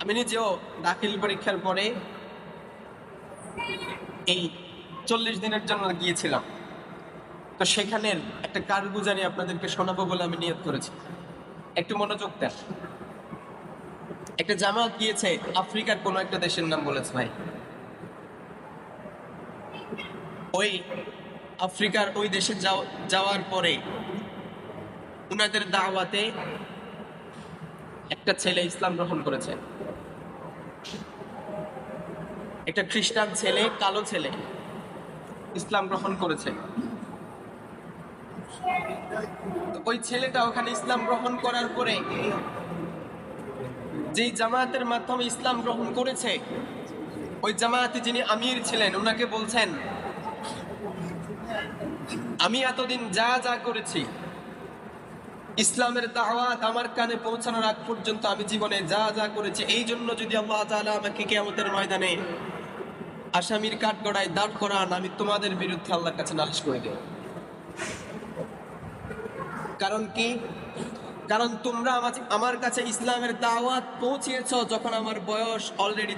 আমি নিজেও দাখিল পরীক্ষার পরে এই 40 দিনের জন্য গিয়েছিলাম। তো সেখানের একটা কারগুজারি আপনাদেরকে শোনাবো বলে আমি নিয়ত করেছি। একটু মনোযোগ দেন। একটা জামাত গিয়েছে আফ্রিকার কোন একটা দেশের নাম বলেছে ভাই। ওই আফ্রিকার ওই দেশে যাওয়ার পরে উনাদের দাওয়াতে একটা ছেলে ইসলাম গ্রহণ করেছে। একটা খ্রিস্টান ছেলে, কালো ছেলে ইসলাম গ্রহণ করেছে। ওই ছেলেটা ওখানে ইসলাম গ্রহণ করার পরে যেই জামায়াতের মাধ্যমে ইসলাম গ্রহণ করেছে, ওই জামায়াতে যিনি আমির ছিলেন ওনাকে বলছেন, আমি এতদিন যা যা করেছি ইসলামের দাওয়াত আমার কানে পৌঁছানোর আগ পর্যন্ত আমি জীবনে যা যা করেছি, এই জন্য যদি আল্লাহ তাআলা আমাকে কিয়ামতের ময়দানে আসামির কাঠগড়ায় দাঁড় করান, আমি তোমাদের বিরুদ্ধে আল্লাহর কাছে নালিশ করে দেব। কারণ কি? কারণ তোমরা আমার কাছে ইসলামের দাওয়াত পৌঁছিয়েছ যখন আমার বয়স অলরেডি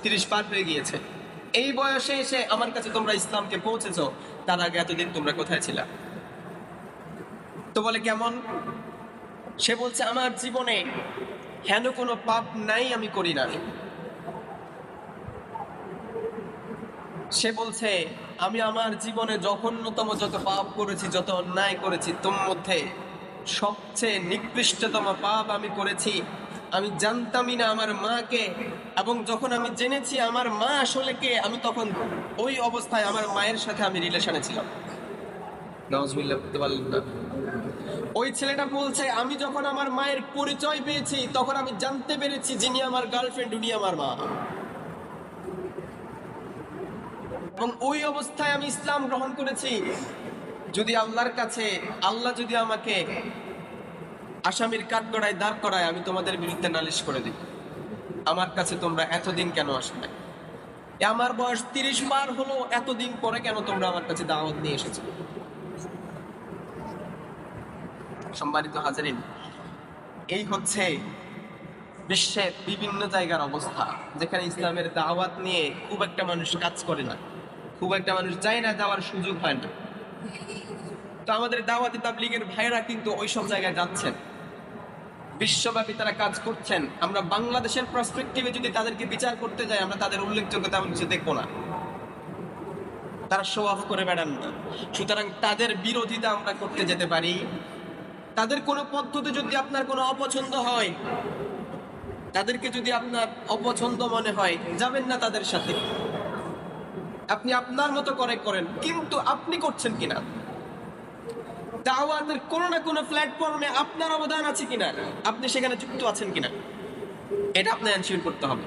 30 পার হয়ে গিয়েছে। এই বয়সে এসে আমার কাছে তোমরা ইসলামকে পৌঁছেছ, তার আগে এতদিন তোমরা কোথায় ছিলা? তো বলে কেমন? সে বলছে আমার জীবনে হেন কোনো পাপ নাই আমি করি না। সে বলছে আমি আমার জীবনে জঘন্যতম যত পাপ করেছি, যত অন্যায় করেছি, তোর মধ্যে সবচেয়ে নিকৃষ্টতম পাপ আমি করেছি। আমি জানতামই না আমার মাকে, এবং যখন আমি জেনেছি আমার মা আসলে কে, আমি তখন ওই অবস্থায় আমার মায়ের সাথে আমি রিলেশনে ছিলাম। নাউজুবিল্লাহ বলতে পারলেন না? ওই ছেলেটা বলছে আমি যখন আমার মায়ের পরিচয় পেয়েছি তখন আমি জানতে পেরেছি যিনি আমার গার্লফ্রেন্ড উনি আমার মা, এবং ওই অবস্থায় আমি ইসলাম গ্রহণ করেছি। যদি আল্লাহর কাছে আল্লাহ যদি আমাকে আসামির কাঠগড়ায় দাঁড় করায়, আমি তোমাদের বিরুদ্ধে নালিশ করে দিই। আমার কাছে তোমরা এতদিন কেন আসলে? আমার বয়স 30 পার হলো, এতদিন পরে কেন তোমরা আমার কাছে দাওয়াত নিয়ে এসেছো? সম্মানিত হাজারিন, এই হচ্ছে বিশ্বের বিভিন্ন জায়গার অবস্থা, যেখানে ইসলামের দাওয়াত নিয়ে খুব একটা মানুষ কাজ করে না, খুব একটা মানুষ যায় না, যাওয়ার সুযোগ হয় না। তো আমাদের দাওয়াতি তাবলীগের ভাইরা কিন্তু ওইসব জায়গায় যাচ্ছেন, বিশ্বব্যাপী তারা কাজ করছেন। আমরা বাংলাদেশের পার্সপেক্টিভে যদি তাদেরকে বিচার করতে যাই, আমরা তাদের উল্লেখযোগ্যতা তেমন কিছু দেখবো না। তারা শো অফ করে বেড়ান না। সুতরাং তাদের বিরোধিতা আমরা করতে যেতে পারি। তাদের কোনো পদ্ধতি যদি আপনার কোনো অপছন্দ হয়, তাদেরকে যদি আপনার অপছন্দ মনে হয়, যাবেন না তাদের সাথে। আপনি আপনার মতো করে করেন, কিন্তু আপনি করছেন কিনা, দাওয়াতের কোনো না কোনো প্ল্যাটফর্মে আপনার অবদান আছে কিনা, আপনি সেখানে যুক্ত আছেন কিনা, এটা আপনার এনশিওর করতে হবে।